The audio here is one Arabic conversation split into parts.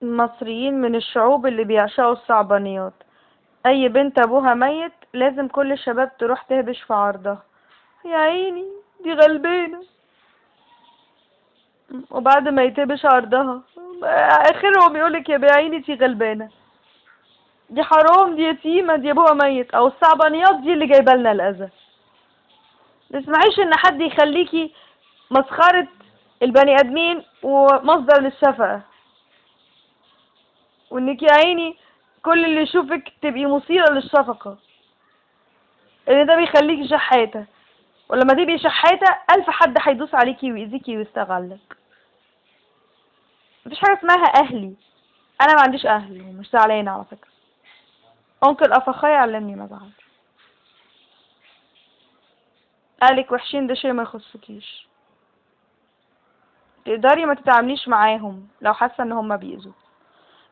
المصريين من الشعوب اللي بيعشقوا الصعبانيات. اي بنت ابوها ميت لازم كل الشباب تروح تهبش في عرضها. يا عيني، دي غلبانة. وبعد ما يتهبش عرضها اخرهم يقولك يا عيني دي غلبانة، دي حرام، دي يتيمة، دي ابوها ميت. او الصعبانيات دي اللي جايبه لنا الاذى. تسمعيش ان حد يخليكي مسخرة البني ادمين ومصدر للشفقة، وانك يا عيني كل اللي يشوفك تبقي مثيرة للشفقة، ان ده بيخليكي شحاتة. ولما تبقي شحاتة 1000 حد هيدوس عليكي ويأذيكي ويستغلك. مفيش حاجة اسمها اهلي. انا ما عنديش اهل ومش زعلانة على فكرة. انكل افخاي علمني ما ازعلش. قالك وحشين ده شيء ما يخصكيش. تقدري ما تتعامليش معاهم لو حاسة ان هم بيأذوا.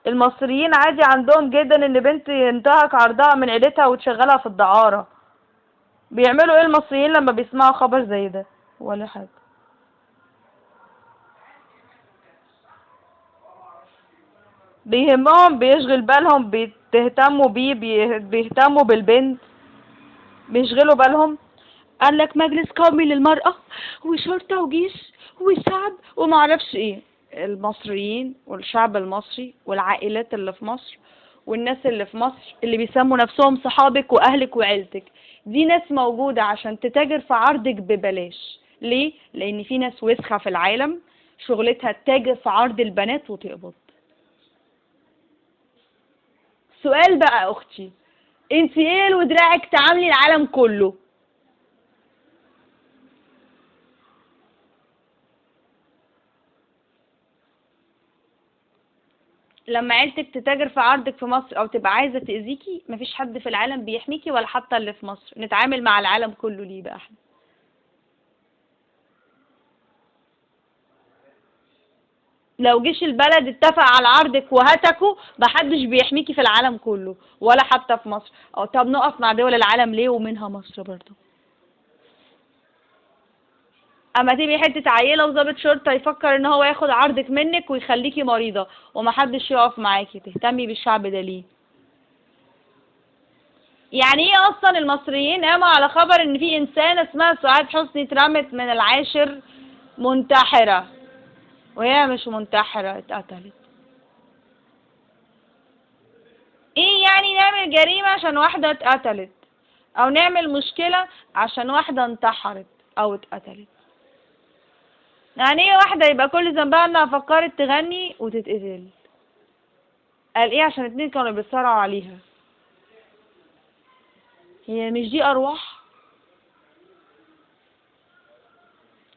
المصريين عادي عندهم جدا ان بنت ينتهك عرضها من عيلتها وتشغلها في الدعارة. بيعملوا ايه المصريين لما بيسمعوا خبر زي ده؟ ولا حاجة. بيهمهم، بيشغل بالهم، بيهتموا بيه، بيهتموا بالبنت، بيشغلوا بالهم. قال لك مجلس قومي للمرأة وشرطة وجيش وشعب ومعرفش ايه. المصريين والشعب المصري والعائلات اللي في مصر والناس اللي في مصر اللي بيسموا نفسهم صحابك واهلك وعيلتك، دي ناس موجودة عشان تتاجر في عرضك ببلاش. ليه؟ لان في ناس وسخة في العالم شغلتها تتاجر في عرض البنات وتقبض. سؤال بقى يا اختي، انت ايه ودراعك تعاملي العالم كله؟ لما عيلتك تتاجر في عرضك في مصر او تبقى عايزه تاذيكي، مفيش حد في العالم بيحميكي ولا حتى اللي في مصر. نتعامل مع العالم كله ليه بقى احنا؟ لو جيش البلد اتفق على عرضك وهتكوا، محدش بيحميكي في العالم كله ولا حتى في مصر. او طب نقف مع دول العالم ليه ومنها مصر برضه؟ اما تبقي حته عيله وضابط شرطه يفكر ان هو ياخد عرضك منك ويخليكي مريضه ومحدش يقف معاكي، تهتمي بالشعب ده ليه؟ يعني ايه اصلا المصريين قاموا على خبر ان في انسانه اسمها سعاد حسني اترمت من العاشر منتحره، وهي مش منتحره، اتقتلت؟ ايه يعني نعمل جريمه عشان واحده اتقتلت، او نعمل مشكله عشان واحده انتحرت او اتقتلت؟ يعني ايه واحده يبقى كل ذنبها انها فكرت تغني وتتقتل؟ قال ايه عشان اتنين كانوا بيتصارعوا عليها؟ هي مش دي ارواح؟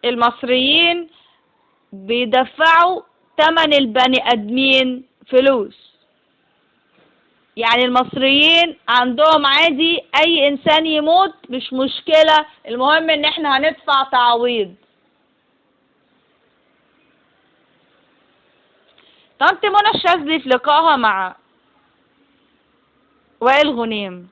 المصريين بيدفعوا تمن البني ادمين فلوس. يعني المصريين عندهم عادي اي انسان يموت مش مشكلة، المهم ان احنا هندفع تعويض. طنط منى الشاذلي في لقائها مع وائل غنيم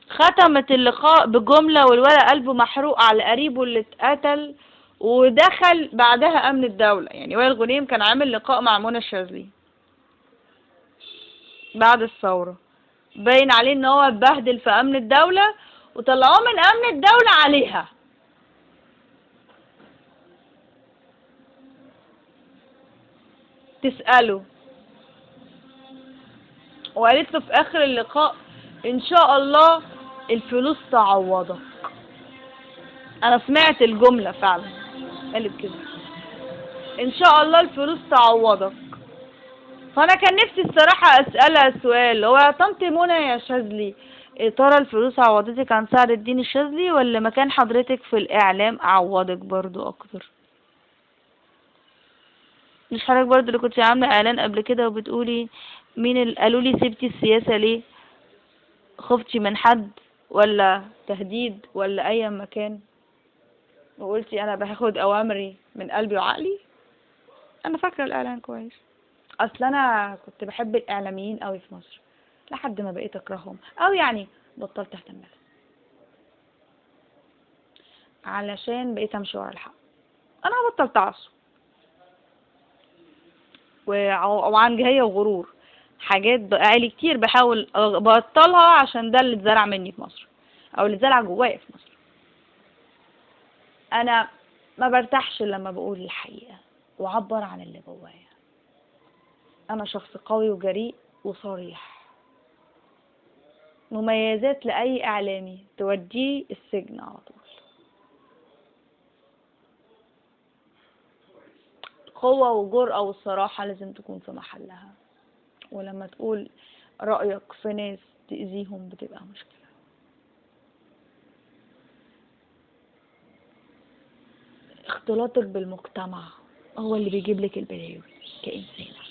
ختمت اللقاء بجملة والولد قلبه محروق على قريبه اللي اتقتل. ودخل بعدها امن الدولة. يعني وائل غنيم كان عامل لقاء مع منى الشاذلي بعد الثورة، باين عليه ان هو اتبهدل في امن الدولة وطلعوه من امن الدولة عليها. تسأله، وقالت له في اخر اللقاء ان شاء الله الفلوس تعوضك. انا سمعت الجملة فعلا، قالت كده ان شاء الله الفلوس تعوضك. فانا كان نفسي الصراحة اسألها سؤال، هو يا طنط منى يا شاذلي، يا ترى الفلوس عوضتك عن سعد الدين الشاذلي ولا مكان حضرتك في الاعلام عوضك برضو اكتر؟ مش حضرتك برضو اللي كنت عاملة اعلان قبل كده وبتقولي مين اللي قالوا لي سبتي السياسة ليه؟ خفتي من حد ولا تهديد ولا اي مكان؟ وقلتي انا باخد اوامري من قلبي وعقلي. انا فاكره الاعلان كويس. اصل انا كنت بحب الاعلاميين قوي في مصر لحد ما بقيت اكرههم، او يعني بطلت اهتم بهم علشان بقيت امشي ورا الحق. انا بطلت اعصب. وعنجهية وغرور، حاجات بقالي كتير بحاول ابطلها عشان ده اللي اتزرع مني في مصر او اللي اتزرع جوايا في مصر. انا ما برتاحش لما بقول الحقيقة واعبر عن اللي جوايا. انا شخص قوي وجريء وصريح، مميزات لأي إعلامي توديه السجن على طول. قوة وجرأة والصراحة لازم تكون في محلها، ولما تقول رأيك في ناس تأذيهم بتبقى مشكلة. اختلاطك بالمجتمع هو اللي بيجيب لك البلاوي كإنسانة.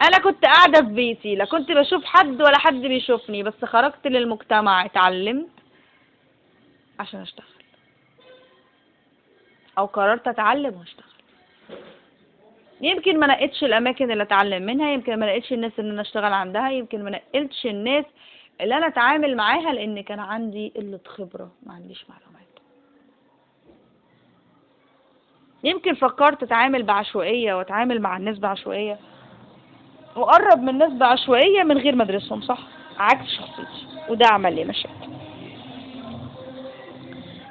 انا كنت قاعدة في بيتي، لا كنت بشوف حد ولا حد بيشوفني، بس خرجت للمجتمع، اتعلمت عشان اشتغل، او قررت اتعلم واشتغل. يمكن ما نقتش الاماكن اللي اتعلم منها، يمكن ما لقيتش الناس اللي انا اشتغل عندها، يمكن ما نقلتش الناس اللي انا اتعامل معاها لان كان عندي قلة خبرة، ما عنديش معلومات. يمكن فكرت اتعامل بعشوائية واتعامل مع الناس بعشوائية وقرب من الناس بعشوائية من غير ما ادرسهم صح، عكس شخصيتي، وده عمل لي مشاكل.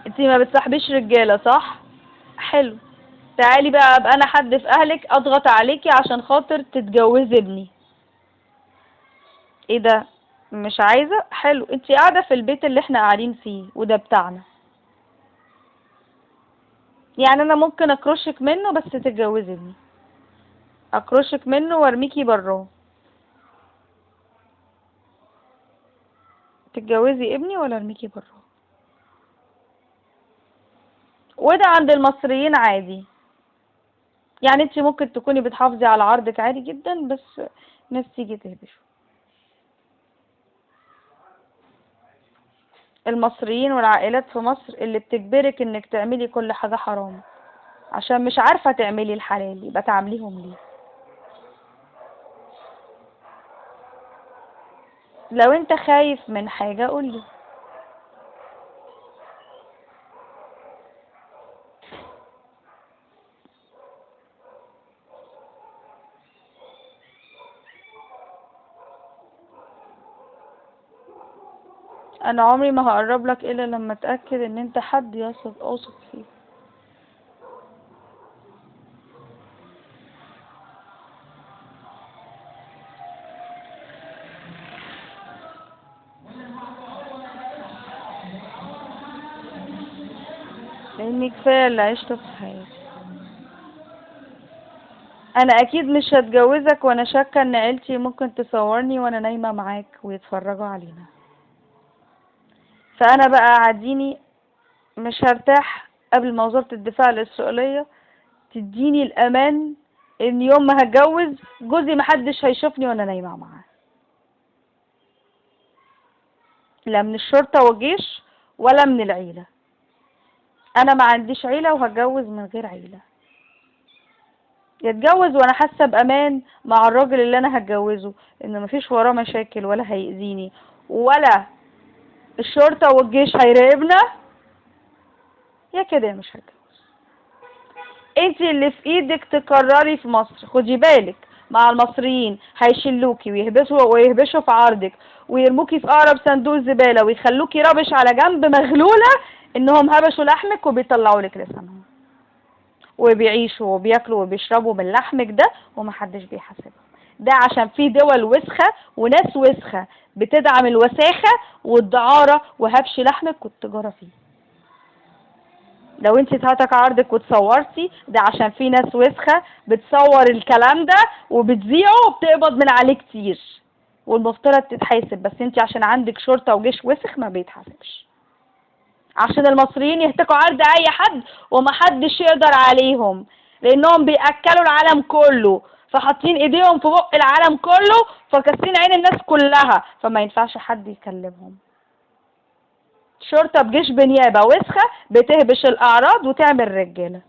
انتي ما بتصاحبيش رجالة صح؟ حلو، تعالي بقى ابقى انا حد في اهلك اضغط عليكي عشان خاطر تتجوزي ابني. ايه ده؟ مش عايزة؟ حلو، انتي قاعدة في البيت اللي احنا قاعدين فيه وده بتاعنا، يعني انا ممكن اكرشك منه بس تتجوزي ابني، اكرشك منه وارميكي براه، تتجوزي ابني ولا ارميكي براه. وده عند المصريين عادي، يعني انتي ممكن تكوني بتحافظي على عرضك عادي جدا بس ناس تيجي تهبشه. المصريين والعائلات في مصر اللي بتجبرك انك تعملي كل حاجة حرام عشان مش عارفة تعملي الحلال، يبقى تعمليهم ليه؟ لو انت خايف من حاجة قولي. انا عمري ما هقرب لك الا لما اتاكد ان انت حد يثق اوثق فيه. لان كفايه اللي عشته في حياتي. انا اكيد مش هتجوزك وانا شاكه ان عيلتي ممكن تصورني وانا نايمه معاك ويتفرجوا علينا، فانا بقى عاديني مش هرتاح قبل ما وزاره الدفاع الاسرائيليه تديني الامان ان يوم ما هتجوز جوزي محدش هيشوفني وانا نايمه معاه، لا من الشرطه والجيش ولا من العيله. انا ما عنديش عيله وهتجوز من غير عيله، يتجوز وانا حاسه بامان مع الراجل اللي انا هتجوزه ان مفيش وراه مشاكل ولا هيأذيني ولا الشرطه والجيش هيراقبنا، يا كده يا مش هتجوز. انت اللي في ايدك تقرري في مصر. خدي بالك مع المصريين هيشلوكي ويهبشوا في عرضك ويرموكي في اقرب صندوق زباله ويخلوكي رابش على جنب مغلوله انهم هبشوا لحمك وبيطلعوا لك لسانهم وبيعيشوا وبياكلوا وبيشربوا من لحمك ده ومحدش بيحاسبهم. ده عشان في دول وسخة وناس وسخة بتدعم الوساخة والدعارة وهبش لحمك والتجارة فيه. لو انت اتهتك عرضك وتصورتي ده عشان في ناس وسخة بتصور الكلام ده وبتذيعه وبتقبض من عليه كتير والمفترض تتحاسب، بس انت عشان عندك شرطة وجيش وسخ ما بيتحاسبش. عشان المصريين يهتكوا عرض اي حد ومحدش يقدر عليهم لانهم بيأكلوا العالم كله، فحاطين ايديهم في بق العالم كله فكاسين عين الناس كلها، فما ينفعش حد يكلمهم. شرطة بجيش بنيابة وسخة بتهبش الاعراض وتعمل رجالة.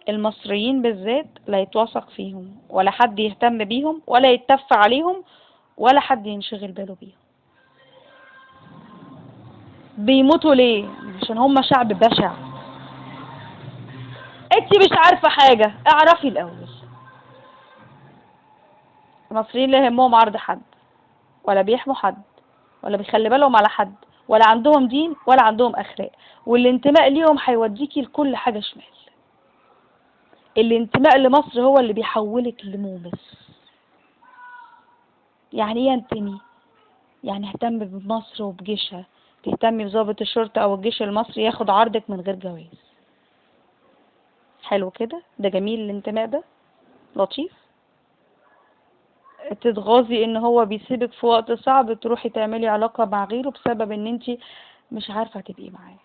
المصريين بالذات لا يتوثق فيهم ولا حد يهتم بيهم ولا يتف عليهم ولا حد ينشغل باله بيهم. بيموتوا ليه؟ عشان هم شعب بشع. انتي مش عارفة حاجة، اعرفي الاول. المصريين لا يهمهم عرض حد، ولا بيحموا حد، ولا بيخلي بالهم على حد، ولا عندهم دين ولا عندهم اخلاق. والانتماء ليهم هيوديكي لكل حاجة شمال. الانتماء لمصر هو اللي بيحولك لمومس. يعني ايه انتمي؟ يعني اهتم بمصر وبجيشها، تهتمي بضابط الشرطة او الجيش المصري ياخد عرضك من غير جواز. حلو كده؟ ده جميل الانتماء ده، لطيف. تتغاظي ان هو بيسيبك في وقت صعب، تروحي تعملي علاقة مع غيره بسبب ان انتي مش عارفة تبقي معاه،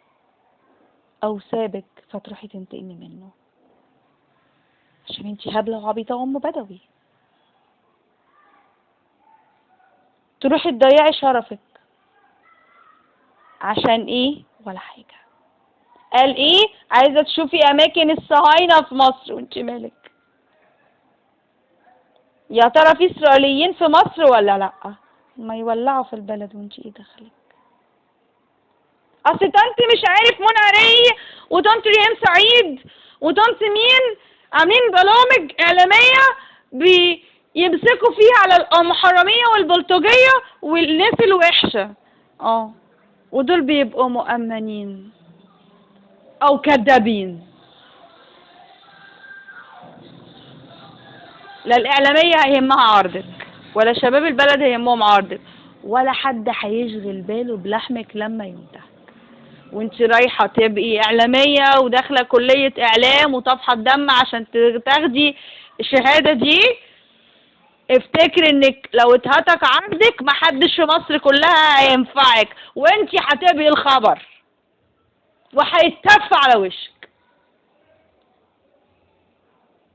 او سابك فتروحي تنتقمي منه عشان انتي هبلة وعبيطة وام بدوي. تروحي تضيعي شرفك عشان ايه؟ ولا حاجة. قال ايه؟ عايزة تشوفي اماكن الصهاينة في مصر، وانتي مالك؟ يا ترى في اسرائيليين في مصر ولا لا؟ ما يولعوا في البلد وانتي ايه دخلك؟ اصل طنط مش عارف منى عري وطنط ريهام سعيد وطنط مين عاملين برامج اعلاميه بيمسكوا فيها على المحرميه والبلطجيه والناس الوحشه. ودول بيبقوا مؤمنين او كذابين. لا الاعلاميه هيهمها عرضك، ولا شباب البلد هيهمهم عرضك، ولا حد هيشغل باله بلحمك لما ينتهي. وانت رايحة تبقي اعلامية وداخلة كلية اعلام وطفحة دم عشان تاخدي الشهادة دي، افتكري انك لو اتهتك عرضك محدش في مصر كلها هينفعك، وانت هتبقي الخبر وهيتف على وشك.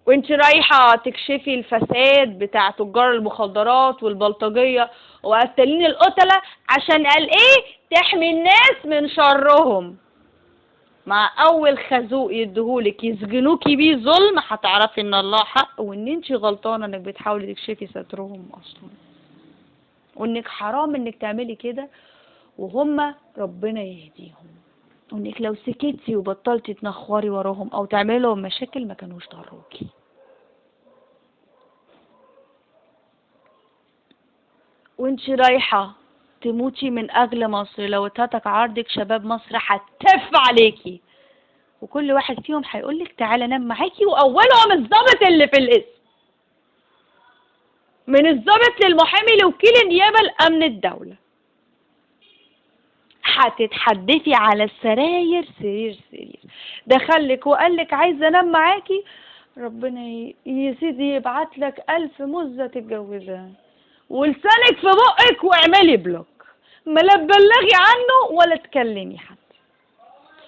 وانت رايحة تكشفي الفساد بتاع تجار المخدرات والبلطجية وقتالين القتلة عشان قال ايه؟ تحمي الناس من شرهم. مع اول خازوق يديهولك يسجنوكي بيه ظلم هتعرفي ان الله حق، وان انتي غلطانه انك بتحاولي تكشفي سترهم اصلا، وانك حرام انك تعملي كده وهم ربنا يهديهم، وانك لو سكتي وبطلتي تنخوري وراهم او تعملي لهم مشاكل ما كانوش ضروكي. وانتي رايحه تموتي من اجل مصر، لو اتهتك عرضك شباب مصر هتف عليكي، وكل واحد فيهم هيقولك تعالى نام معاكي، واولهم الضابط اللي في الاسم، من الضابط للمحامي لوكيل النيابه لامن الدوله. هتتحدثي على السراير سرير سرير، دخلك وقالك عايزه انام معاكي، ربنا يا سيدي يبعتلك 1000 مزه تتجوزها، ولسانك في بقك واعملي بلوك، ما لا تبلغي عنه ولا تكلمي حد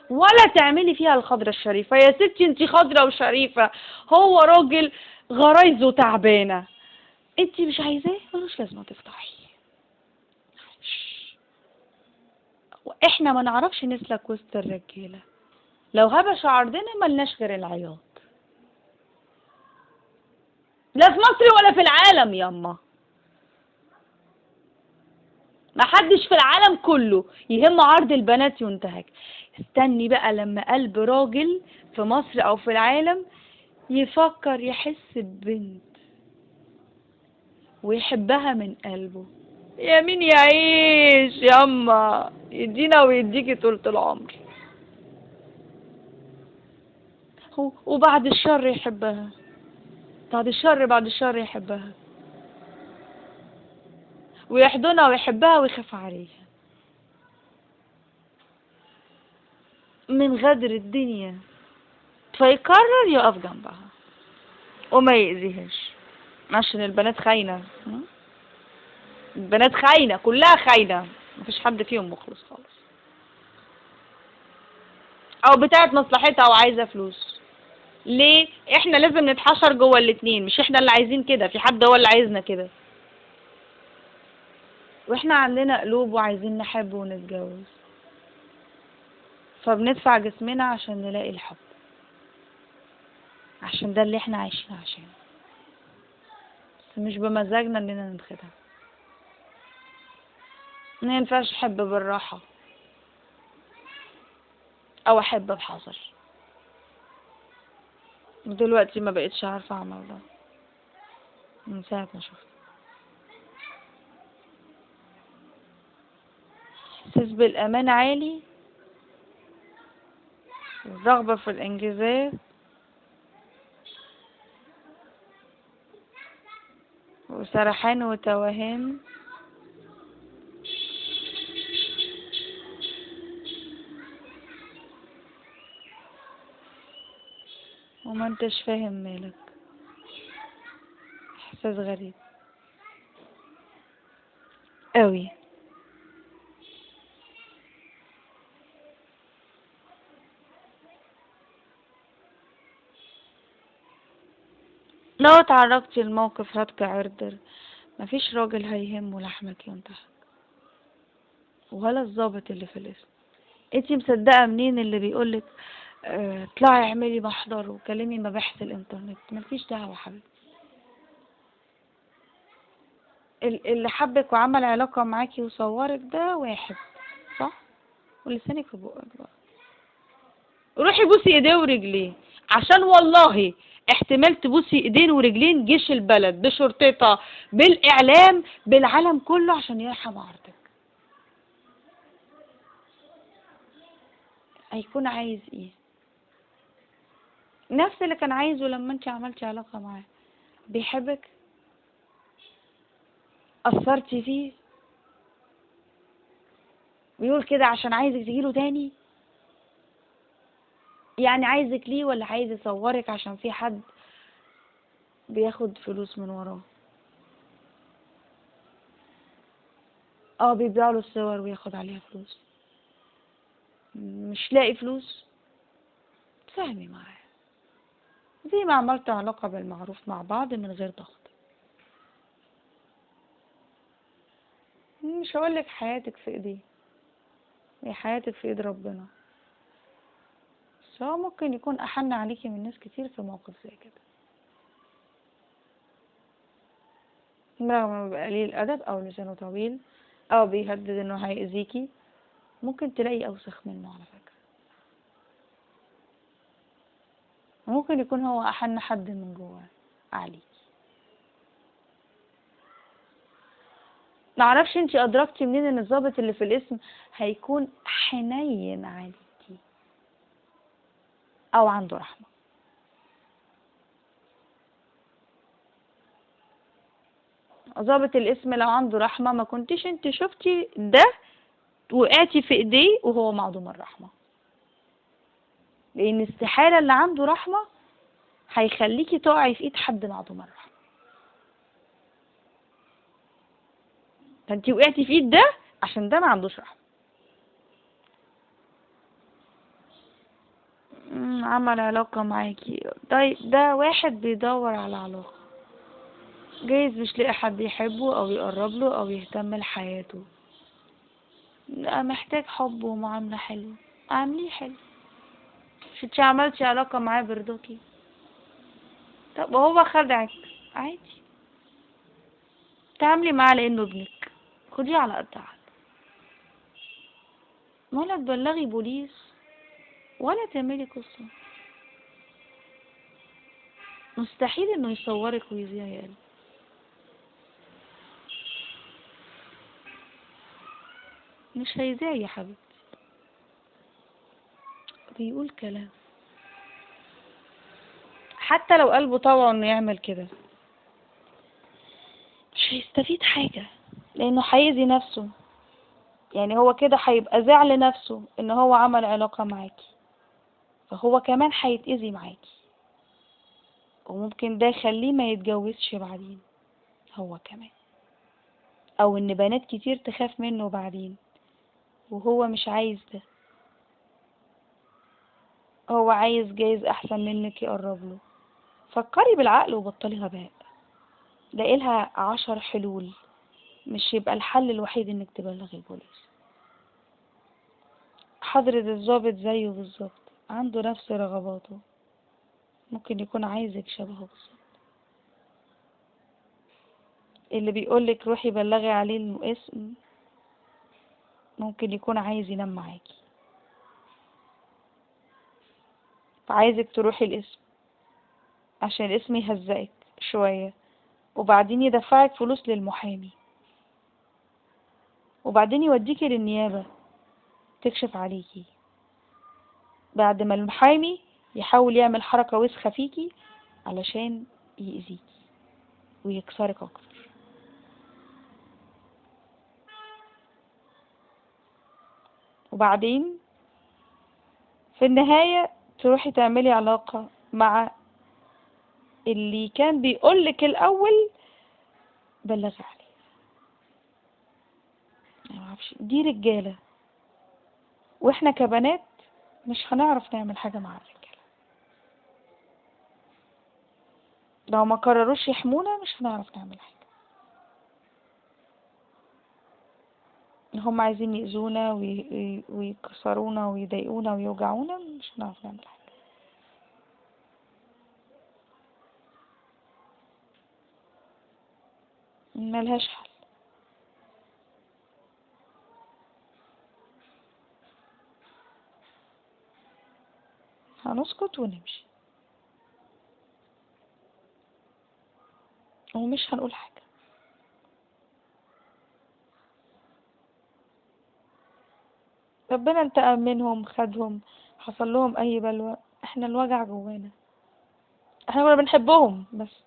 ولا تعملي فيها الخضرة الشريفة. يا ستي انتي خضرة وشريفة، هو راجل غرايزه تعبانة، انتي مش عايزاه ملوش لازمة تفضحي. واحنا ما نعرفش نسلك وسط الرجالة، لو هبش عرضنا ملناش غير العياط، لا في مصر ولا في العالم ياما. ما حدش في العالم كله يهم عرض البنات ينتهك. استني بقى لما قلب راجل في مصر او في العالم يفكر يحس ببنت ويحبها من قلبه. يا مين يعيش ياما، يدينا ويديكي طولة العمر، وبعد الشر يحبها، بعد الشر يحبها ويحضنها ويحبها ويخاف عليها من غدر الدنيا، فيقرر يقف جنبها وما يأذيهاش. عشان البنات خاينة، البنات خاينة، كلها خاينة، مفيش حد فيهم مخلص خالص، او بتاعت مصلحتها او عايزة فلوس. ليه؟ احنا لازم نتحشر جوه الاتنين، مش احنا اللي عايزين كده، في حد هو اللي عايزنا كده، واحنا عندنا قلوب وعايزين نحب ونتجوز، فبندفع جسمنا عشان نلاقي الحب، عشان ده اللي احنا عايشين عشانه، بس مش بمزاجنا اننا نتخدع. ما ينفعش احب بالراحة او احب بحذر، ودلوقتي ما بقتش عارفة اعمل ده من ساعة ما شفت. إحساس بالأمان عالي، الرغبة في الإنجازات، وسرحان وتوهان، وما انتش فاهم مالك. إحساس غريب قوي. لو اتعرضتي لموقف هتك عرضر، مفيش راجل هيهمه لحمك ينتهك، ولا الضابط اللي في الاسم. انتي مصدقة منين اللي بيقولك اطلعي اعملي محضر وكلمي مباحث الانترنت؟ ملكيش دعوة حبيبتي. اللي حبك وعمل علاقة معاكي وصورك ده واحد، صح؟ ولسانك في بقك بقى. روحي بوسي ايديه ورجليه، عشان والله احتمال تبوسي ايدين ورجلين جيش البلد بشرطتها بالاعلام بالعالم كله عشان يرحم عرضك. هيكون عايز ايه؟ نفس اللي كان عايزه لما انت عملتي علاقة معاه. بيحبك، اثرتي فيه، بيقول كده عشان عايزك تجيله تاني. يعني عايزك ليه، ولا عايز يصورك عشان في حد بياخد فلوس من وراه؟ بيبيع له الصور وياخد عليها فلوس. مش لاقي فلوس، تفهمي معاه زي ما عملت علاقة بالمعروف مع بعض من غير ضغط. مش هقولك حياتك في ايديه، هي حياتك في ايد ربنا، بس هو ممكن يكون احن عليكي من ناس كتير في موقف زي كده، رغم ما بيبقى قليل الادب او لسانه طويل او بيهدد انه هيأذيكي. ممكن تلاقي اوسخ منه على فكرة. ممكن يكون هو احن حد من جواه عليكي. معرفش انتي ادركتي منين ان الضابط اللي في الاسم هيكون حنين عليكي او عنده رحمة. ضابط الاسم لو عنده رحمة ما كنتيش انت شفتي ده وقعتي في ايديه وهو معدوم الرحمة، لان استحالة اللي عنده رحمة هيخليكي تقعي في ايد حد معدوم الرحمة. فانت وقعتي في ايد ده عشان ده ما عندوش رحمة. عمل علاقة معاكي، طيب ده واحد بيدور على علاقة، جايز مش لاقي حد يحبه او يقرب له او يهتم لحياته، لا محتاج حب ومعاملة حلوة. اعمليه حلو. مش انتي عملتي علاقة معاه برضوكي؟ طب وهو خدعك، عادي، تعاملي معاه لانه ابنك، خديه على قد عقله. ولا تبلغي بوليس ولا تعملي قصة. مستحيل انه يصورك ويذيع يا قلبي. مش هيذيع يا حبيبتي، بيقول كلام. حتى لو قلبه طوعه انه يعمل كده مش هيستفيد حاجة، لانه هيأذي نفسه. يعني هو كده هيبقى زعل نفسه ان هو عمل علاقة معاكي، فهو كمان هيتأذي معاكي، وممكن ده يخليه ما يتجوزش بعدين هو كمان، او ان بنات كتير تخاف منه بعدين، وهو مش عايز ده. هو عايز جايز احسن منك يقرب له. فكري بالعقل وبطلي غباء. لاقيلها 10 حلول، مش يبقى الحل الوحيد انك تبلغي البوليس. حضرة الضابط زيه بالظبط، عنده نفس رغباته، ممكن يكون عايزك شبهه بالظبط. اللي بيقولك روحي بلغي عليه الاسم ممكن يكون عايز ينام معاكي، فعايزك تروحي الاسم عشان الاسم يهزقك شوية، وبعدين يدفعك فلوس للمحامي، وبعدين يوديكي للنيابة تكشف عليكي، بعد ما المحامي يحاول يعمل حركة وسخة فيكي علشان يأذيكي ويكسرك اكتر. وبعدين في النهاية تروحي تعملي علاقة مع اللي كان بيقولك الأول بلغي عليه. معرفش، دي رجالة، واحنا كبنات مش هنعرف نعمل حاجة مع الرجالة. لو ما قرروش يحمونا مش هنعرف نعمل حاجة. هم عايزين يأذونا ويكسرونا ويضايقونا ويوجعونا، مش هنعرف نعمل حاجة. ملهاش حل. هنسكت ونمشي ومش هنقول حاجة. ربنا انتقم منهم، خدهم، حصل لهم اي بلوى، احنا الوجع جوانا. احنا كنا بنحبهم بس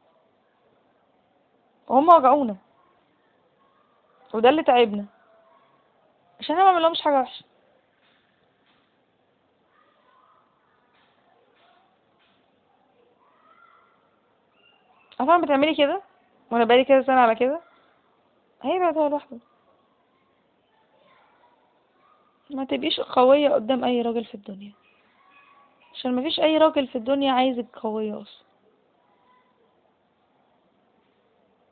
وهم وجعونا، وده اللي تعبنا عشان احنا ما عملهمش حاجة وحشة. عارفة بتعملي كده وانا بقالي كده سنة على كده، هيبعد هو لوحده. ما تبقيش قوية قدام اي راجل في الدنيا، عشان ما فيش اي راجل في الدنيا عايزك قوية اصلا.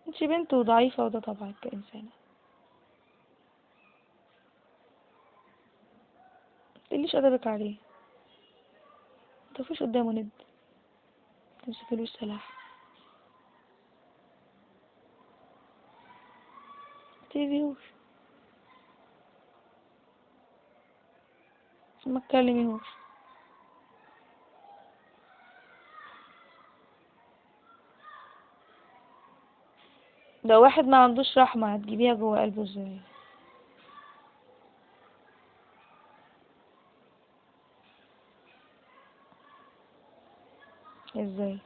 انتي بنت وضعيفة وده طبعك كإنسانة. متقليش ادبك عليه، متقفيش قدامه ند، متمسكلوش سلاح، متأذيهوش، ما تكلميهوش. لو واحد ما عندوش رحمة هتجيبيها جوه قلبه ازاي؟ ازاي؟